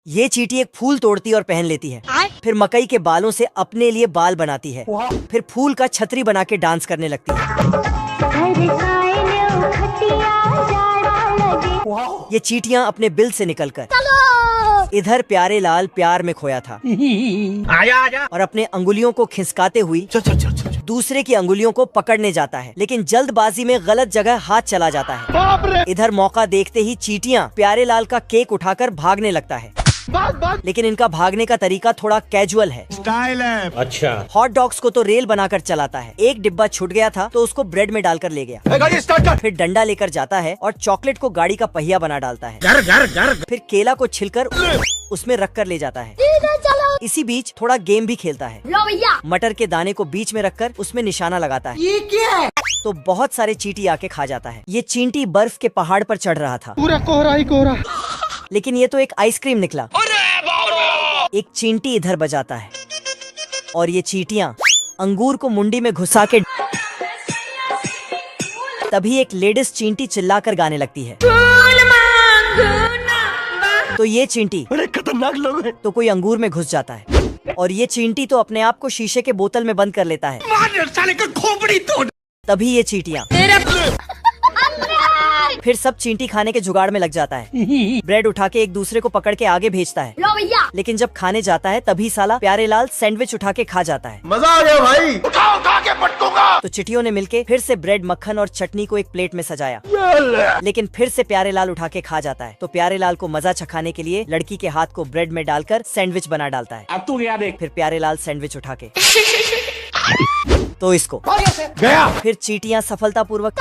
ये चींटी एक फूल तोड़ती और पहन लेती है, फिर मकई के बालों से अपने लिए बाल बनाती है, फिर फूल का छतरी बना के डांस करने लगती है। ये चींटियां अपने बिल से निकलकर इधर प्यारे लाल प्यार में खोया था आजा और अपने अंगुलियों को खिसकाते हुई दूसरे की अंगुलियों को पकड़ने जाता है, लेकिन जल्दबाजी में गलत जगह हाथ चला जाता है। इधर मौका देखते ही चींटियां प्यारे लाल का केक उठाकर भागने लगता है, लेकिन इनका भागने का तरीका थोड़ा कैजुअल है, स्टाइल है। अच्छा, हॉट डॉग्स को तो रेल बनाकर चलाता है। एक डिब्बा छूट गया था तो उसको ब्रेड में डालकर ले गया, गाड़ी स्टार्ट कर। फिर डंडा लेकर जाता है और चॉकलेट को गाड़ी का पहिया बना डालता है। घर घर घर। फिर केला को छिलकर उसमें रख कर ले जाता है। इसी बीच थोड़ा गेम भी खेलता है। मटर के दाने को बीच में रखकर उसमें निशाना लगाता है। ये क्या है? तो बहुत सारे चींटी आके खा जाता है। ये चींटी बर्फ के पहाड़ पर चढ़ रहा था, पूरा कोहरा ही कोहरा, लेकिन ये तो एक आइसक्रीम निकला। एक चींटी इधर बजाता है और ये चींटियां अंगूर को मुंडी में घुसा के, तभी एक लेडीज चींटी चिल्लाकर गाने लगती है। तो ये चींटी, अरे खतरनाक लोग हैं। तो कोई अंगूर में घुस जाता है और ये चींटी तो अपने आप को शीशे के बोतल में बंद कर लेता है। साले का खोपड़ी तोड़। तभी ये चींटियां फिर सब चींटी खाने के जुगाड़ में लग जाता है। ब्रेड उठा के एक दूसरे को पकड़ के आगे भेजता है, लेकिन जब खाने जाता है तभी साला प्यारे लाल सैंडविच उठा के खा जाता है। मजा आ गया भाई, उठा के पटकूंगा। तो चिटियों ने मिलके फिर से ब्रेड, मक्खन और चटनी को एक प्लेट में सजाया, लेकिन फिर से प्यारे लाल उठा के खा जाता है। तो प्यारे लाल को मजा चखाने के लिए लड़की के हाथ को ब्रेड में डालकर सैंडविच बना डालता है। अब तू गया देख। फिर प्यारे लाल सैंडविच उठा के तो इसको गया। फिर चींटियां सफलतापूर्वक।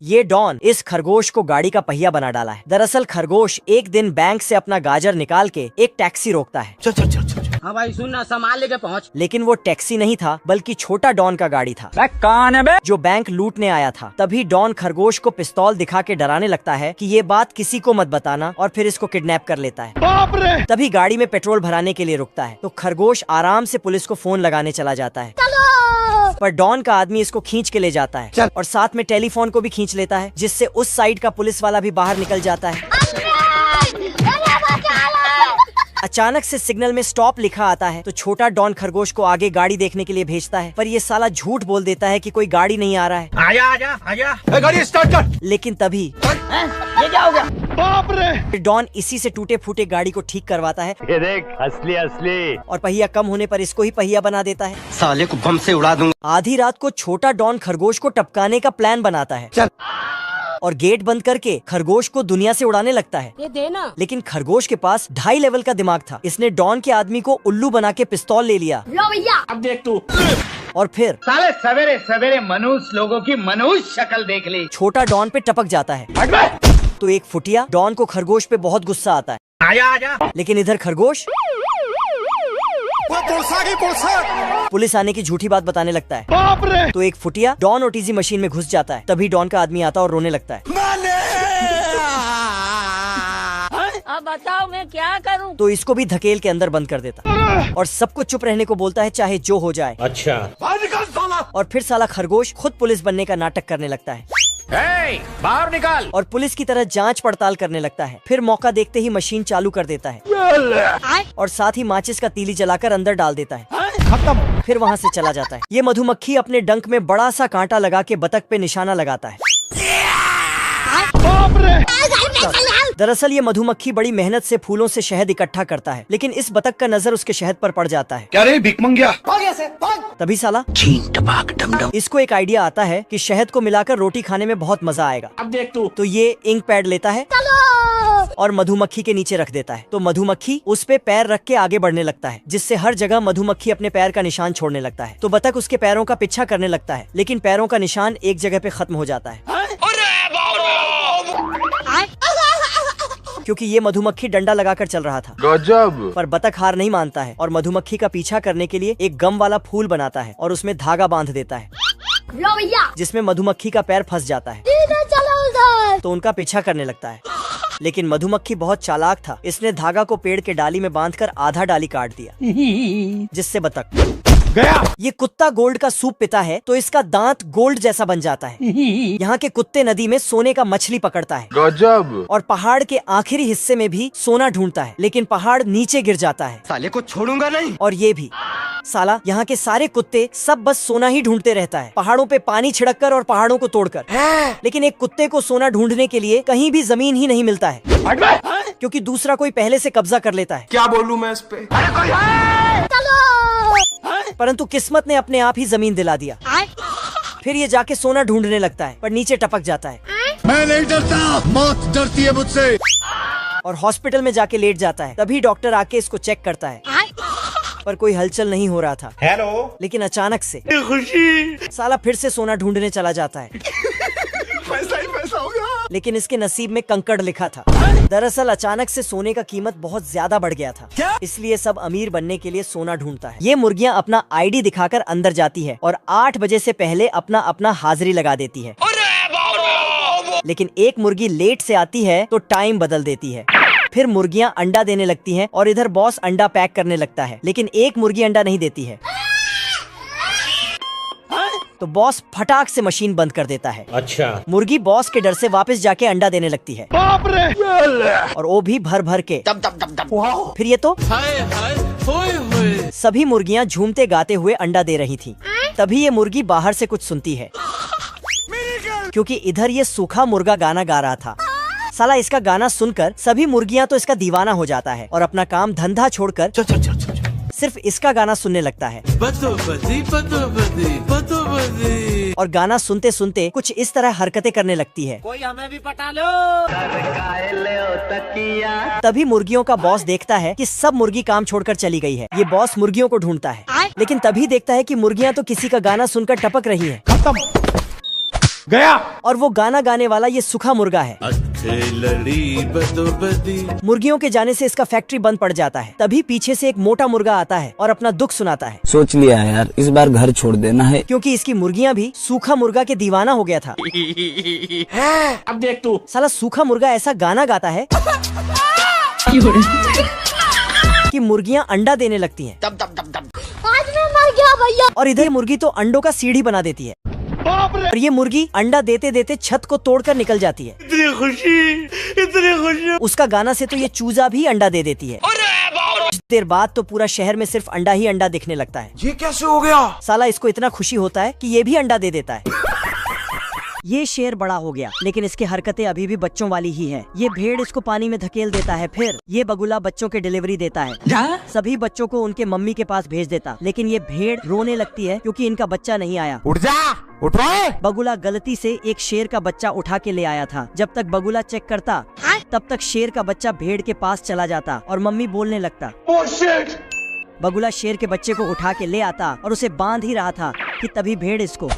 ये डॉन इस खरगोश को गाड़ी का पहिया बना डाला है। दरअसल खरगोश एक दिन बैंक से अपना गाजर निकाल के एक टैक्सी रोकता है। चल चल चल चल। हाँ भाई सुन ना, सामान लेके पहुँच। लेकिन वो टैक्सी नहीं था, बल्कि छोटा डॉन का गाड़ी था कौन है बे? जो बैंक लूटने आया था। तभी डॉन खरगोश को पिस्तौल दिखा के डराने लगता है कि ये बात किसी को मत बताना, और फिर इसको किडनैप कर लेता है। बाप रे। तभी गाड़ी में पेट्रोल भराने के लिए रुकता है, तो खरगोश आराम से पुलिस को फोन लगाने चला जाता है। पर डॉन का आदमी इसको खींच के ले जाता है और साथ में टेलीफोन को भी खींच लेता है, जिससे उस साइड का पुलिस वाला भी बाहर निकल जाता है। अचानक से सिग्नल में स्टॉप लिखा आता है, तो छोटा डॉन खरगोश को आगे गाड़ी देखने के लिए भेजता है, पर ये साला झूठ बोल देता है कि कोई गाड़ी नहीं आ रहा है। आजा आजा आजा, गाड़ी स्टार्ट कर। लेकिन तभी ये क्या हो गया? बाप रे। डॉन इसी से टूटे फूटे गाड़ी को ठीक करवाता है, ये देख, असली असली। और पहिया कम होने पर इसको ही पहिया बना देता है। साले को बम से उड़ा दूंगा। आधी रात को छोटा डॉन खरगोश को टपकाने का प्लान बनाता है और गेट बंद करके खरगोश को दुनिया से उड़ाने लगता है। ये देना। लेकिन खरगोश के पास 2.5 लेवल का दिमाग था। इसने डॉन के आदमी को उल्लू बना के पिस्तौल ले लिया। अब देख तू। और फिर साले सवेरे सवेरे मनुष्य लोगों की मनुष्य शक्ल देख ली। छोटा डॉन पे टपक जाता है। तो एक फुटिया डॉन को खरगोश पे बहुत गुस्सा आता है। आजा आजा। लेकिन इधर खरगोश पुलिस आने की झूठी बात बताने लगता है। बाप रे। तो एक फुटिया डॉन ओटीजी मशीन में घुस जाता है। तभी डॉन का आदमी आता और रोने लगता है। अब बताओ मैं क्या करूं? तो इसको भी धकेल के अंदर बंद कर देता और सबको चुप रहने को बोलता है, चाहे जो हो जाए। अच्छा, बाहर निकल साला। और फिर साला खरगोश खुद पुलिस बनने का नाटक करने लगता है बाहर निकाल, और पुलिस की तरह जांच पड़ताल करने लगता है। फिर मौका देखते ही मशीन चालू कर देता है और साथ ही माचिस का तीली जलाकर अंदर डाल देता है। खत्म। फिर वहाँ से चला जाता है। ये मधुमक्खी अपने डंक में बड़ा सा कांटा लगा के बतख पे निशाना लगाता है। बाप रे। दरअसल ये मधुमक्खी बड़ी मेहनत से फूलों से शहद इकट्ठा करता है, लेकिन इस बतख का नजर उसके शहद पर पड़ जाता है। क्या रे, भिख मंगिया। तभी साला इसको एक आइडिया आता है कि शहद को मिलाकर रोटी खाने में बहुत मजा आएगा। अब देख तू। तो ये इंक पैड लेता है और मधुमक्खी के नीचे रख देता है। तो मधुमक्खी उस पे पैर रख के आगे बढ़ने लगता है, जिससे हर जगह मधुमक्खी अपने पैर का निशान छोड़ने लगता है। तो बतख उसके पैरों का पीछा करने लगता है, लेकिन पैरों का निशान एक जगह पे खत्म हो जाता है, क्योंकि ये मधुमक्खी डंडा लगाकर चल रहा था। गजब। पर बतख हार नहीं मानता है और मधुमक्खी का पीछा करने के लिए एक गम वाला फूल बनाता है और उसमें धागा बांध देता है, जिसमें मधुमक्खी का पैर फंस जाता है। तो उनका पीछा करने लगता है, लेकिन मधुमक्खी बहुत चालाक था। इसने धागा को पेड़ के डाली में बांधकर आधा डाली काट दिया, जिससे बतख गया। ये कुत्ता गोल्ड का सूप पीता है तो इसका दांत गोल्ड जैसा बन जाता है। यहाँ के कुत्ते नदी में सोने का मछली पकड़ता है गजब। और पहाड़ के आखिरी हिस्से में भी सोना ढूंढता है, लेकिन पहाड़ नीचे गिर जाता है। साले को छोड़ूंगा नहीं। और ये भी साला, यहाँ के सारे कुत्ते सब बस सोना ही ढूंढते रहता है, पहाड़ों पे पानी छिड़क कर और पहाड़ों को तोड़कर। लेकिन एक कुत्ते को सोना ढूंढने के लिए कहीं भी जमीन ही नहीं मिलता है, क्योंकि दूसरा कोई पहले से कब्जा कर लेता है। क्या बोलूं मैं इस पे? परंतु किस्मत ने अपने आप ही जमीन दिला दिया। फिर ये जाके सोना ढूंढने लगता है, पर नीचे टपक जाता है। मैं नहीं डरता, मौत डरती है मुझसे। और हॉस्पिटल में जाके लेट जाता है। तभी डॉक्टर आके इसको चेक करता है, पर कोई हलचल नहीं हो रहा था। हेलो। लेकिन अचानक से खुशी। साला फिर से सोना ढूंढने चला जाता है। पैसा ही पैसा होगा। लेकिन इसके नसीब में कंकड़ लिखा था। दरअसल अचानक से सोने का कीमत बहुत ज्यादा बढ़ गया था, इसलिए सब अमीर बनने के लिए सोना ढूंढता है। ये मुर्गियाँ अपना आईडी दिखाकर अंदर जाती है और 8 बजे से पहले अपना अपना हाजिरी लगा देती है। लेकिन एक मुर्गी लेट से आती है तो टाइम बदल देती है। फिर मुर्गियाँ अंडा देने लगती हैं और इधर बॉस अंडा पैक करने लगता है, लेकिन एक मुर्गी अंडा नहीं देती है। तो बॉस फटाक से मशीन बंद कर देता है। अच्छा। मुर्गी बॉस के डर से वापस जाके अंडा देने लगती है, बाप रे। और वो भी भर भर के। फिर ये तो सभी मुर्गियाँ झूमते गाते हुए अंडा दे रही थी। तभी ये मुर्गी बाहर से कुछ सुनती है, क्योंकि इधर ये सूखा मुर्गा गाना गा रहा था। साला इसका गाना सुनकर सभी मुर्गियाँ तो इसका दीवाना हो जाता है और अपना काम धंधा छोड़कर सिर्फ इसका गाना सुनने लगता है। और गाना सुनते सुनते कुछ इस तरह हरकतें करने लगती है। कोई हमें भी पटा लो। तभी मुर्गियों का बॉस देखता है कि सब मुर्गी काम छोड़कर चली गई है। ये बॉस मुर्गियों को ढूंढता है, लेकिन तभी देखता है कि मुर्गियाँ तो किसी का गाना सुनकर टपक रही है। खत्म। गया। और वो गाना गाने वाला ये सूखा मुर्गा है। मुर्गियों के जाने से इसका फैक्ट्री बंद पड़ जाता है। तभी पीछे से एक मोटा मुर्गा आता है और अपना दुख सुनाता है। सोच लिया है यार, इस बार घर छोड़ देना है, क्योंकि इसकी मुर्गियाँ भी सूखा मुर्गा के दीवाना हो गया था। अब देख तू। साला सूखा मुर्गा ऐसा गाना गाता है कि मुर्गियाँ अंडा देने लगती हैं। आज मैं मर गया भैया। और इधर मुर्गी तो अंडों का सीढ़ी बना देती है। बाप रे। और ये मुर्गी अंडा देते देते छत को तोड़कर निकल जाती है। इतनी खुशी, इतनी खुशी। उसका गाना से तो ये चूजा भी अंडा दे देती है। कुछ देर बाद तो पूरा शहर में सिर्फ अंडा ही अंडा दिखने लगता है। ये कैसे हो गया? साला इसको इतना खुशी होता है कि ये भी अंडा दे देता है। ये शेर बड़ा हो गया, लेकिन इसकी हरकतें अभी भी बच्चों वाली ही है। ये भेड़ इसको पानी में धकेल देता है। फिर ये बगुला बच्चों के डिलीवरी देता है, सभी बच्चों को उनके मम्मी के पास भेज देता। लेकिन ये भेड़ रोने लगती है क्योंकि इनका बच्चा नहीं आया। उठ जा, उठ रहा। बगुला गलती से एक शेर का बच्चा उठा के ले आया था। जब तक बगुला चेक करता तब तक शेर का बच्चा भेड़ के पास चला जाता और मम्मी बोलने लगता। Oh shit! बगुला शेर के बच्चे को उठा के ले आता और उसे बांध ही रहा था कि तभी भेड़ इसको।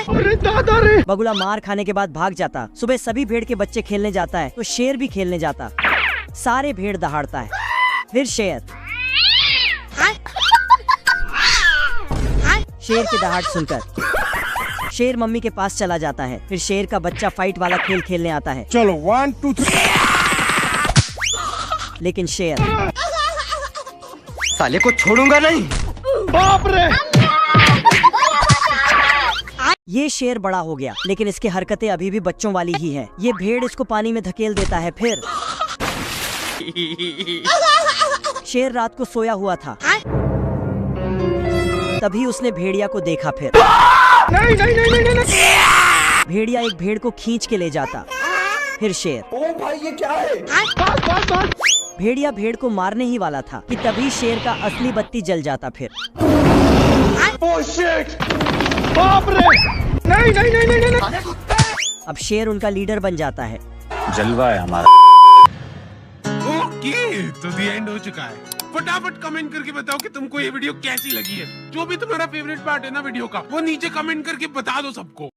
अरे दादा रे। बगुला मार खाने के बाद भाग जाता। सुबह सभी भेड़ के बच्चे खेलने जाता है तो शेर भी खेलने जाता। सारे भेड़ दहाड़ता है। फिर शेर के दहाड़ सुनकर शेर मम्मी के पास चला जाता है। फिर शेर का बच्चा फाइट वाला खेल खेलने आता है। चलो 1 2 3। लेकिन शेर साले को छोड़ूंगा नहीं। बाप रे। ये शेर बड़ा हो गया, लेकिन इसकी हरकतें अभी भी बच्चों वाली ही है। ये भेड़ इसको पानी में धकेल देता है। फिर शेर रात को सोया हुआ था, तभी उसने भेड़िया को देखा। फिर नहीं। भेड़िया एक भेड़ को खींच के ले जाता। फिर शेर, ओ भाई ये क्या है? भाग। भेड़िया भेड़ को मारने ही वाला था कि तभी शेर का असली बत्ती जल जाता। फिर Oh shit! बाप रे। नहीं। अब शेर उनका लीडर बन जाता है। जलवा है हमारा। ओके, तो द एंड हो चुका है। फटाफट कमेंट करके बताओ कि तुमको ये वीडियो कैसी लगी है। जो भी तुम्हारा फेवरेट पार्ट है ना वीडियो का, वो नीचे कमेंट करके बता दो सबको।